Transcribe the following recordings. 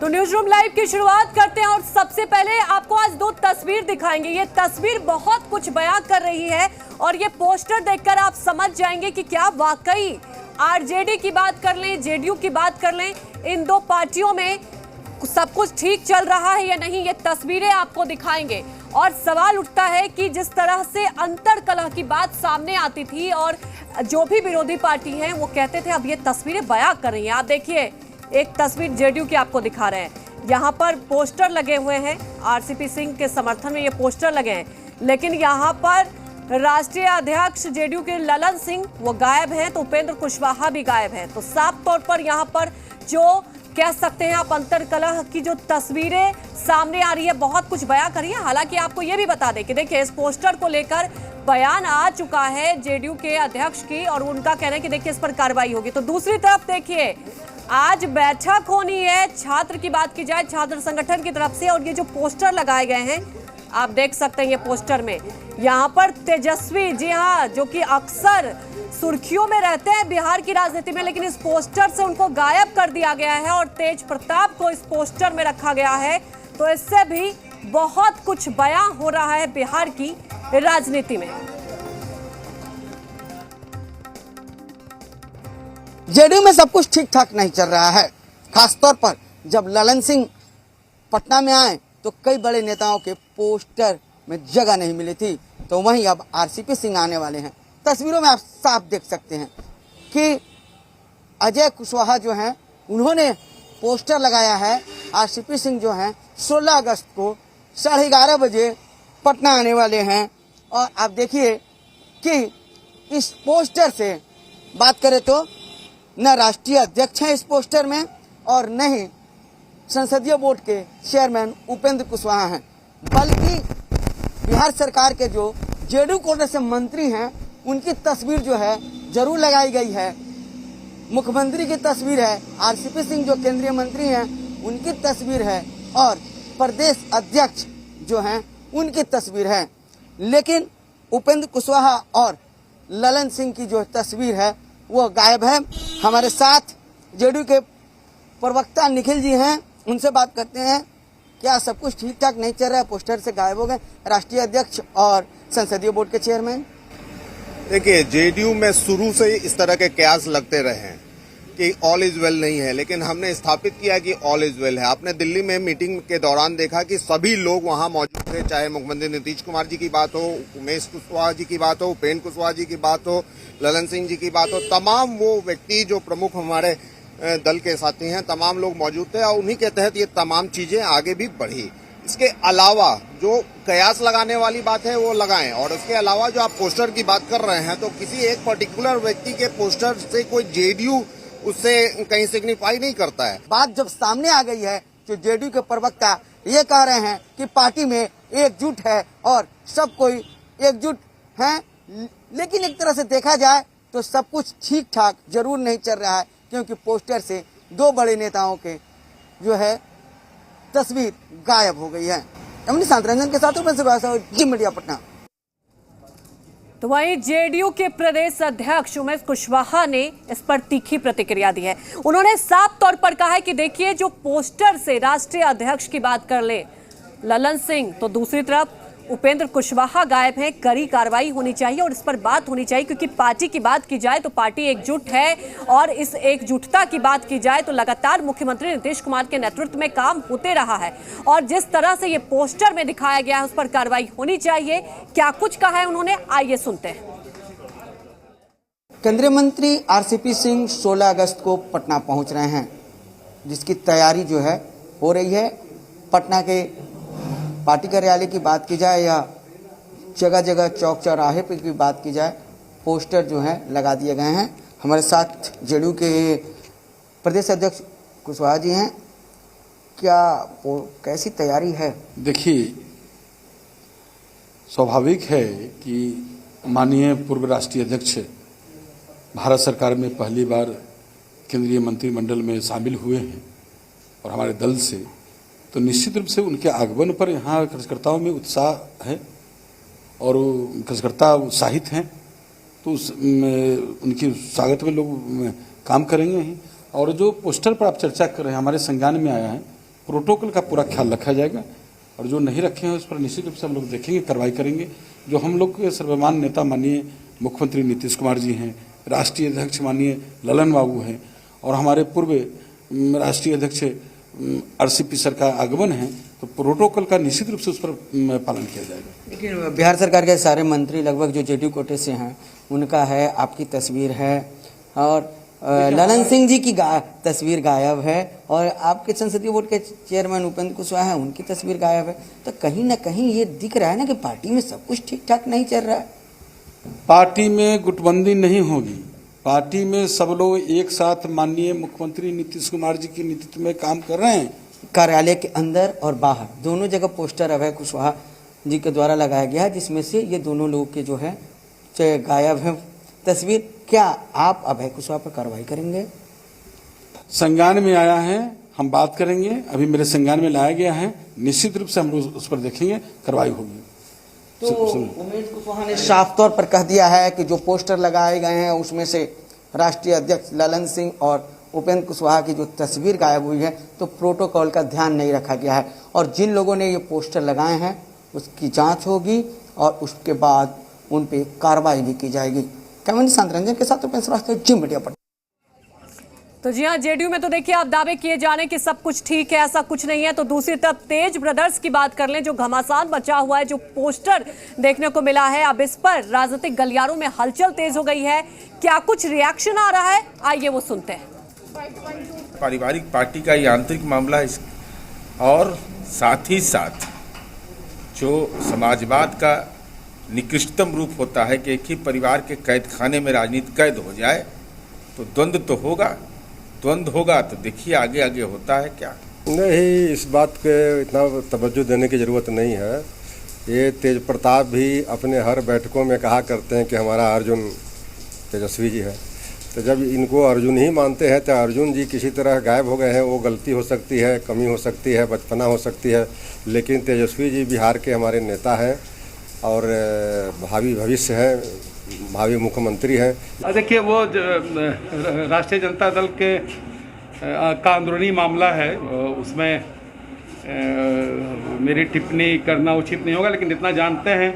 तो news room live की शुरुआत करते हैं और सबसे पहले आपको आज दो तस्वीर दिखाएंगे। ये तस्वीर बहुत कुछ बयां कर रही है और ये पोस्टर देखकर आप समझ जाएंगे कि क्या वाकई आरजेडी की बात कर लें, जेडीयू की बात कर लें, इन दो पार्टियों में सब कुछ ठीक चल रहा है या नहीं। ये तस्वीरें आपको दिखाएंगे और सवाल उठता है कि जिस तरह से अंतर कलह की बात सामने आती थी और जो भी विरोधी पार्टी हैं वो कहते थे, अब ये तस्वीरें बयां कर रही हैं। आप देखिए, एक तस्वीर जेडीयू की आपको दिखा रहे हैं। यहाँ पर पोस्टर लगे हुए हैं, आरसीपी सिंह के समर्थन में ये पोस्टर लगे हैं, लेकिन यहाँ पर राष्ट्रीय अध्यक्ष जेडीयू के ललन सिंह वो गायब हैं, तो उपेंद्र कुशवाहा भी गायब हैं। तो साफ तौर पर यहाँ पर जो कह सकते हैं आप अंतर कलह की जो तस्वीरें सामने आ रही है, बहुत कुछ बयां कर रही है। हालांकि आपको ये भी बता दें कि देखिए, इस पोस्टर को लेकर बयान आ चुका है जेडीयू के अध्यक्ष की और उनका कहना है कि देखिए इस पर कार्रवाई होगी। तो दूसरी तरफ देखिए, आज बैठक होनी है, छात्र की बात की जाए छात्र संगठन की तरफ से, और ये जो पोस्टर लगाए गए हैं आप देख सकते हैं, ये पोस्टर में यहाँ पर तेजस्वी, जी हाँ, जो कि अक्सर सुर्खियों में रहते हैं बिहार की राजनीति में, लेकिन इस पोस्टर से उनको गायब कर दिया गया है और तेज प्रताप को इस पोस्टर में रखा गया है। तो इससे भी बहुत कुछ बयां हो रहा है बिहार की राजनीति में। जेडीयू में सब कुछ ठीक ठाक नहीं चल रहा है। खासतौर पर जब ललन सिंह पटना में आए तो कई बड़े नेताओं के पोस्टर में जगह नहीं मिली थी, तो वहीं अब आरसीपी सिंह आने वाले हैं। तस्वीरों में आप साफ देख सकते हैं कि अजय कुशवाहा जो हैं उन्होंने पोस्टर लगाया है। आरसीपी सिंह जो हैं 16 अगस्त को 11:30 बजे पटना आने वाले हैं। और आप देखिए कि इस पोस्टर से बात करें तो न राष्ट्रीय अध्यक्ष हैं इस पोस्टर में और न ही संसदीय बोर्ड के चेयरमैन उपेंद्र कुशवाहा हैं, बल्कि बिहार सरकार के जो जेडीयू कोटे से मंत्री हैं उनकी तस्वीर जो है जरूर लगाई गई है। मुख्यमंत्री की तस्वीर है, आरसीपी सिंह जो केंद्रीय मंत्री हैं उनकी तस्वीर है और प्रदेश अध्यक्ष जो हैं उनकी तस्वीर है। लेकिन उपेंद्र कुशवाहा और ललन सिंह की जो तस्वीर है वो गायब है। हमारे साथ जेडीयू के प्रवक्ता निखिल जी हैं, उनसे बात करते हैं। क्या सब कुछ ठीक ठाक नहीं चल रहा है? पोस्टर से गायब हो गए राष्ट्रीय अध्यक्ष और संसदीय बोर्ड के चेयरमैन। देखिए, जेडीयू में शुरू से इस तरह के कयास लगते रहे हैं कि ऑल इज वेल नहीं है, लेकिन हमने स्थापित किया कि ऑल इज वेल है। आपने दिल्ली में मीटिंग के दौरान देखा कि सभी लोग वहां मौजूद थे, चाहे मुख्यमंत्री नीतीश कुमार जी की बात हो, उमेश कुशवाहा जी की बात हो, उपेंद्र कुशवाहा जी की बात हो, ललन सिंह जी की बात हो, तमाम वो व्यक्ति जो प्रमुख हमारे दल के साथी हैं, तमाम लोग मौजूद थे और उन्हीं के तहत ये तमाम चीजें आगे भी बढ़ी। इसके अलावा जो कयास लगाने वाली बात है वो लगाएं, और उसके अलावा जो आप पोस्टर की बात कर रहे हैं तो किसी एक पर्टिकुलर व्यक्ति के पोस्टर से कोई जेडीयू उससे कहीं सिग्निफाई नहीं करता है। बात जब सामने आ गई है तो जेडीयू के प्रवक्ता ये कह रहे हैं कि पार्टी में एकजुट है और सब कोई एकजुट है, लेकिन एक तरह से देखा जाए तो सब कुछ ठीक ठाक जरूर नहीं चल रहा है, क्योंकि पोस्टर से दो बड़े नेताओं के जो है तस्वीर गायब हो गई है। शांत रंजन के साथ जिम मीडिया पटना। तो वहीं जेडीयू के प्रदेश अध्यक्ष उमेश कुशवाहा ने इस पर तीखी प्रतिक्रिया दी है। उन्होंने साफ तौर पर कहा है कि देखिए, जो पोस्टर से राष्ट्रीय अध्यक्ष की बात कर ले ललन सिंह, तो दूसरी तरफ उपेंद्र कुशवाहा गायब हैं, कड़ी कार्रवाई होनी चाहिए और इस पर बात होनी चाहिए, क्योंकि पार्टी की बात की जाए तो पार्टी एकजुट है और इस एकजुटता की बात की जाए तो लगातार मुख्यमंत्री नीतीश कुमार के नेतृत्व में काम होते रहा है और जिस तरह से ये पोस्टर में दिखाया गया है उस पर कार्रवाई होनी चाहिए। क्या कुछ कहा है उन्होंने, आइए सुनते हैं। केंद्रीय मंत्री आरसीपी सिंह 16 अगस्त को पटना पहुंच रहे हैं, जिसकी तैयारी जो है हो रही है। पटना के पार्टी कार्यालय की बात की जाए या जगह जगह चौक चौराहे पर की बात की जाए, पोस्टर जो है लगा दिए गए हैं। हमारे साथ जेडीयू के प्रदेश अध्यक्ष कुशवाहा जी हैं। कैसी तैयारी है? देखिए, स्वाभाविक है कि माननीय पूर्व राष्ट्रीय अध्यक्ष भारत सरकार में पहली बार केंद्रीय मंत्रिमंडल में शामिल हुए हैं और हमारे दल से, तो निश्चित रूप से उनके आगमन पर यहाँ कार्यकर्ताओं में उत्साह है और कार्यकर्ता उत्साहित हैं, तो उनकी स्वागत में लोग काम करेंगे ही। और जो पोस्टर पर आप चर्चा कर रहे हैं, हमारे संज्ञान में आया है प्रोटोकॉल का पूरा ख्याल रखा जाएगा और जो नहीं रखे हैं उस पर निश्चित रूप से हम लोग देखेंगे, कार्रवाई करेंगे। जो हम लोग के सर्वमान्य नेता माननीय मुख्यमंत्री नीतीश कुमार जी हैं, राष्ट्रीय अध्यक्ष माननीय ललन बाबू हैं और हमारे पूर्व राष्ट्रीय अध्यक्ष आरसीपी सर का आगमन है, तो प्रोटोकॉल का निश्चित रूप से उस पर पालन किया जाएगा। लेकिन बिहार सरकार के सारे मंत्री लगभग जो जेडीयू कोटे से हैं उनका है, आपकी तस्वीर है और ललन सिंह जी की तस्वीर गायब है और आपके संसदीय बोर्ड के चेयरमैन उपेंद्र कुशवाहा हैं, उनकी तस्वीर गायब है। तो कहीं ना कहीं ये दिख रहा है ना कि पार्टी में सब कुछ ठीक ठाक नहीं चल रहा है। पार्टी में गुटबंदी नहीं होगी, पार्टी में सब लोग एक साथ माननीय मुख्यमंत्री नीतीश कुमार जी के नेतृत्व में काम कर रहे हैं। कार्यालय के अंदर और बाहर दोनों जगह पोस्टर अभय कुशवाहा जी के द्वारा लगाया गया है, जिसमें से ये दोनों लोग के जो है गायब है तस्वीर। क्या आप अभय कुशवाहा पर कार्रवाई करेंगे? संज्ञान में आया है, हम बात करेंगे। अभी मेरे संज्ञान में लाया गया है, निश्चित रूप से हम उस पर देखेंगे, कार्रवाई होगी। तो उमेश कुशवाहा ने साफ तौर पर कह दिया है कि जो पोस्टर लगाए गए हैं उसमें से राष्ट्रीय अध्यक्ष ललन सिंह और उपेंद्र कुशवाहा की जो तस्वीर गायब हुई है, तो प्रोटोकॉल का ध्यान नहीं रखा गया है और जिन लोगों ने ये पोस्टर लगाए हैं उसकी जांच होगी और उसके बाद उन पे कार्रवाई भी की जाएगी। कैमरा शांत रंजन के साथ उपेंद्र श्रीवास्तव, जी मीडिया पर। तो जी हाँ, जेडीयू में तो देखिए आप दावे किए जाने कि सब कुछ ठीक है, ऐसा कुछ नहीं है। तो दूसरी तरफ तेज ब्रदर्स की बात कर लें, जो घमासान बचा हुआ है, जो पोस्टर देखने को मिला है, अब इस पर राजनीतिक गलियारों में हलचल तेज हो गई है। क्या कुछ रिएक्शन आ रहा है, आइए वो सुनते हैं। पारिवारिक पार्टी का ये आंतरिक मामला है और साथ ही साथ जो समाजवाद का निकृष्टतम रूप होता है कि एक ही परिवार के कैद खाने में राजनीति कैद हो जाए, तो द्वंद्व तो होगा। द्वंद्व होगा तो देखिए आगे आगे होता है क्या। नहीं, इस बात के इतना तवज्जो देने की ज़रूरत नहीं है। ये तेज प्रताप भी अपने हर बैठकों में कहा करते हैं कि हमारा अर्जुन तेजस्वी जी है। तो जब इनको अर्जुन ही मानते हैं तो अर्जुन जी किसी तरह गायब हो गए हैं, वो गलती हो सकती है, कमी हो सकती है, बचपना हो सकती है, लेकिन तेजस्वी जी बिहार के हमारे नेता हैं और भावी भविष्य है, भावी मुख्यमंत्री हैं। देखिए, वो राष्ट्रीय जनता दल के का अंदरूनी मामला है, उसमें मेरी टिप्पणी करना उचित नहीं होगा, लेकिन इतना जानते हैं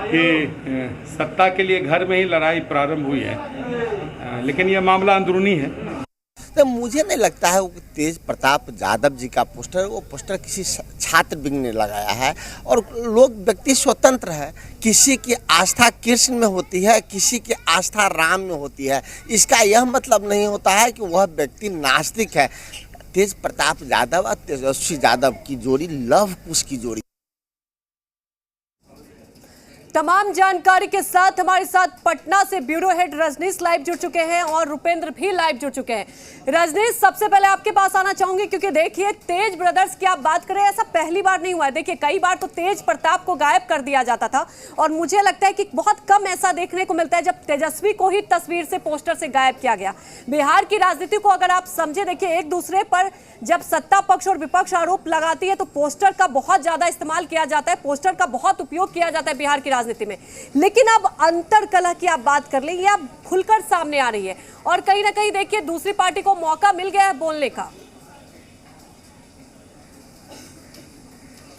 कि सत्ता के लिए घर में ही लड़ाई प्रारंभ हुई है, लेकिन यह मामला अंदरूनी है। तो मुझे नहीं लगता है वो तेज प्रताप यादव जी का पोस्टर, वो पोस्टर किसी छात्र विंग ने लगाया है। और लोग व्यक्ति स्वतंत्र है, किसी की आस्था कृष्ण में होती है, किसी की आस्था राम में होती है। इसका यह मतलब नहीं होता है कि वह व्यक्ति नास्तिक है। तेज प्रताप यादव और तेजस्वी यादव की जोड़ी लव कुश की जोड़ी। तमाम जानकारी के साथ हमारे साथ पटना से ब्यूरो हेड रजनीश लाइव जुड़ चुके हैं और रुपेंद्र भी लाइव जुड़ चुके हैं। रजनीश, सबसे पहले आपके पास आना चाहूंगी, क्योंकि देखिए तेज ब्रदर्स की आप बात करें, ऐसा पहली बार नहीं हुआ है। देखिए, कई बार तो तेज प्रताप को गायब कर दिया जाता था और मुझे लगता है कि बहुत कम ऐसा देखने को मिलता है जब तेजस्वी को ही तस्वीर से, पोस्टर से गायब किया गया। बिहार की राजनीति को अगर आप समझे, देखिए एक दूसरे पर जब सत्ता पक्ष और विपक्ष आरोप लगाती है तो पोस्टर का बहुत ज्यादा इस्तेमाल किया जाता है, पोस्टर का बहुत उपयोग किया जाता है बिहार की राजनीति में। लेकिन अब अंतर कलह की आप बात कर लें, ये अब खुलकर सामने आ रही है और कहीं ना कहीं देखिए दूसरी पार्टी को मौका मिल गया है बोलने का।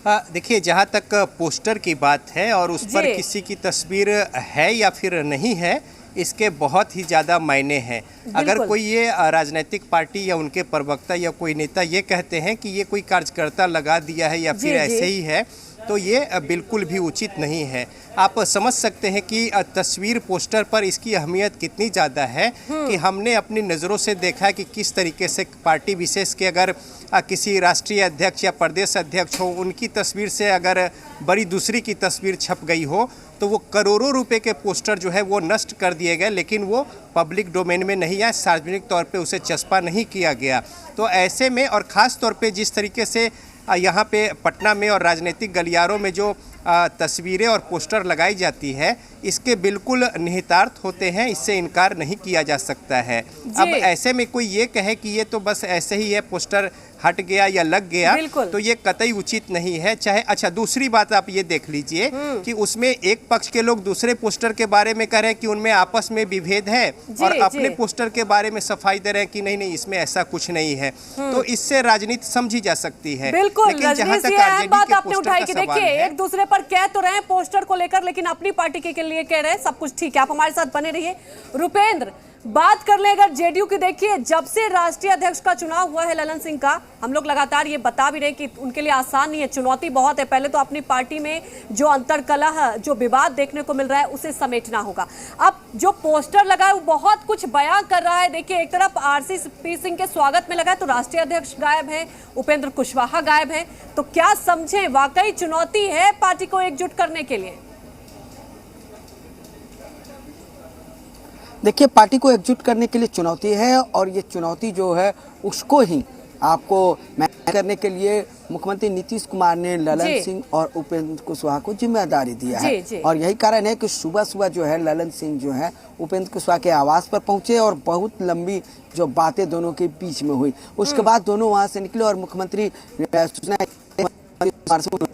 देखिए, जहाँ तक पोस्टर की बात है और उस पर किसी की तस्वीर है या फिर नहीं है, इसके बहुत ही ज़्यादा मायने हैं। अगर कोई ये राजनीतिक पार्टी या उनके प्रवक्ता या कोई नेता ये कहते हैं कि ये कोई कार्यकर्ता लगा दिया है या फिर ऐसे ही है, तो ये बिल्कुल भी उचित नहीं है। आप समझ सकते हैं कि तस्वीर पोस्टर पर इसकी अहमियत कितनी ज़्यादा है कि हमने अपनी नज़रों से देखा कि किस तरीके से पार्टी विशेष के अगर किसी राष्ट्रीय अध्यक्ष या प्रदेश अध्यक्ष हो, उनकी तस्वीर से अगर बड़ी दूसरी की तस्वीर छप गई हो तो वो करोड़ों रुपए के पोस्टर जो है वो नष्ट कर दिए गए, लेकिन वो पब्लिक डोमेन में नहीं आया, सार्वजनिक तौर पे उसे चस्पा नहीं किया गया। तो ऐसे में और ख़ास तौर पे जिस तरीके से यहाँ पे पटना में और राजनीतिक गलियारों में जो तस्वीरें और पोस्टर लगाई जाती है, इसके बिल्कुल निहितार्थ होते हैं, इससे इनकार नहीं किया जा सकता है। अब ऐसे में कोई ये कहे कि ये तो बस ऐसे ही है, पोस्टर हट गया या लग गया बिल्कुल। तो ये कतई उचित नहीं है। चाहे अच्छा दूसरी बात आप ये देख लीजिए कि उसमें एक पक्ष के लोग दूसरे पोस्टर के बारे में कह रहे हैं कि उनमें आपस में विभेद है और अपने पोस्टर के बारे में सफाई दे रहे हैं कि नहीं नहीं इसमें ऐसा कुछ नहीं है। तो इससे राजनीति समझी जा सकती है। बिल्कुल, लेकिन जहां रजनीश, तक ये अहम आरजेडी बात के आपने पोस्टर उठाई का कि सवाल देखिए है, एक दूसरे पर कह तो रहे हैं पोस्टर को लेकर, लेकिन अपनी पार्टी के लिए कह रहे हैं सब कुछ ठीक है। आप हमारे साथ बने रहिए। रुपेंद्र, बात कर ले अगर जेडीयू की, देखिए जब से राष्ट्रीय अध्यक्ष का चुनाव हुआ है ललन सिंह का, हम लोग लगातार ये बता भी रहे कि उनके लिए आसान नहीं है, चुनौती बहुत है। पहले तो अपनी पार्टी में जो अंतरकलह, जो विवाद देखने को मिल रहा है उसे समेटना होगा। अब जो पोस्टर लगा है वो बहुत कुछ बयां कर रहा है। देखिए एक तरफ आरसीपी सिंह के स्वागत में लगा है तो राष्ट्रीय अध्यक्ष गायब है, उपेंद्र कुशवाहा गायब है। तो क्या समझे, वाकई चुनौती है पार्टी को एकजुट करने के लिए? देखिए पार्टी को एकजुट करने के लिए चुनौती है, और ये चुनौती जो है उसको ही आपको मैनेज करने के लिए मुख्यमंत्री नीतीश कुमार ने ललन सिंह और उपेंद्र कुशवाहा को जिम्मेदारी दिया है। और यही कारण है कि सुबह सुबह जो है ललन सिंह जो है उपेंद्र कुशवाहा के आवास पर पहुंचे और बहुत लंबी जो बातें दोनों के बीच में हुई। उसके बाद दोनों वहां से निकले और मुख्यमंत्री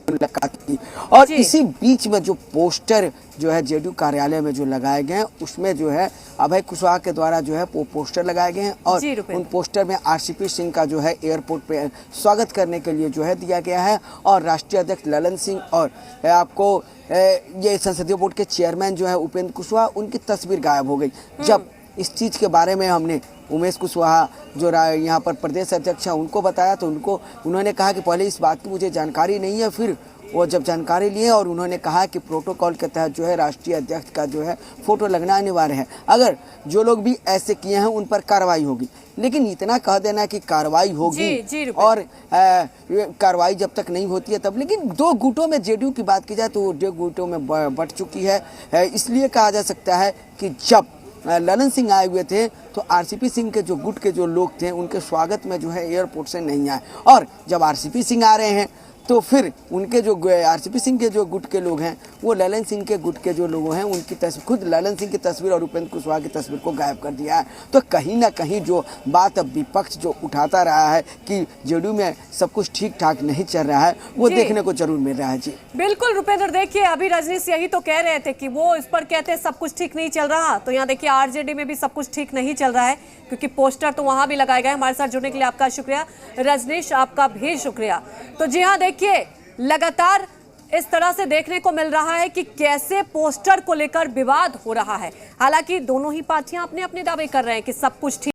मुलाकात की। और इसी बीच में जो पोस्टर जो है जेडीयू कार्यालय में जो लगाए गए हैं उसमें जो है अभय कुशवाहा के द्वारा जो है वो पोस्टर लगाए गए हैं, और उन पोस्टर में आरसीपी सिंह का जो है एयरपोर्ट पे स्वागत करने के लिए जो है दिया गया है। और राष्ट्रीय अध्यक्ष ललन सिंह और आपको ये संसदीय बोर्ड के चेयरमैन जो है उपेंद्र कुशवाहा, उनकी तस्वीर गायब हो गई। जब इस चीज़ के बारे में हमने उमेश कुशवाहा जो यहाँ पर प्रदेश अध्यक्ष हैं उनको बताया तो उन्होंने कहा कि पहले इस बात की मुझे जानकारी नहीं है। फिर वो जब जानकारी लिए और उन्होंने कहा कि प्रोटोकॉल के तहत जो है राष्ट्रीय अध्यक्ष का जो है फोटो लगना अनिवार्य है, अगर जो लोग भी ऐसे किए हैं उन पर कार्रवाई होगी। लेकिन इतना कह देना कि कार्रवाई होगी और कार्रवाई जब तक नहीं होती है तब, लेकिन दो गुटों में जेडीयू की बात की जाए तो 2 गुटों में बंट चुकी है। इसलिए कहा जा सकता है कि जब ललन सिंह आए हुए थे तो आरसीपी सिंह के जो गुट के जो लोग थे उनके स्वागत में जो है एयरपोर्ट से नहीं आए, और जब आरसीपी सिंह आ रहे हैं तो फिर उनके जो आरसीपी सिंह के जो गुट के लोग हैं वो ललन सिंह के गुट के जो लोग हैं उनकी तस्वीर, खुद ललन सिंह की तस्वीर और उपेंद्र कुशवाहा की तस्वीर को गायब कर दिया है। तो कहीं ना कहीं जो बात अब विपक्ष जो उठाता रहा है कि जेडीयू में सब कुछ ठीक ठाक नहीं चल रहा है, वो देखने को जरूर मिल रहा है। जी बिल्कुल रुपेंद्र, देखिए अभी रजनीश यही तो कह रहे थे कि वो इस पर कहते हैं सब कुछ ठीक नहीं चल रहा, तो यहाँ देखिए आरजेडी में भी सब कुछ ठीक नहीं चल रहा है क्योंकि पोस्टर तो वहां भी लगाए गए। हमारे साथ जुड़ने के लिए आपका शुक्रिया रजनीश, आपका भी शुक्रिया। तो जी हाँ, देखिए लगातार इस तरह से देखने को मिल रहा है कि कैसे पोस्टर को लेकर विवाद हो रहा है। हालांकि दोनों ही पार्टियां अपने अपने दावे कर रहे हैं कि सब कुछ ठीक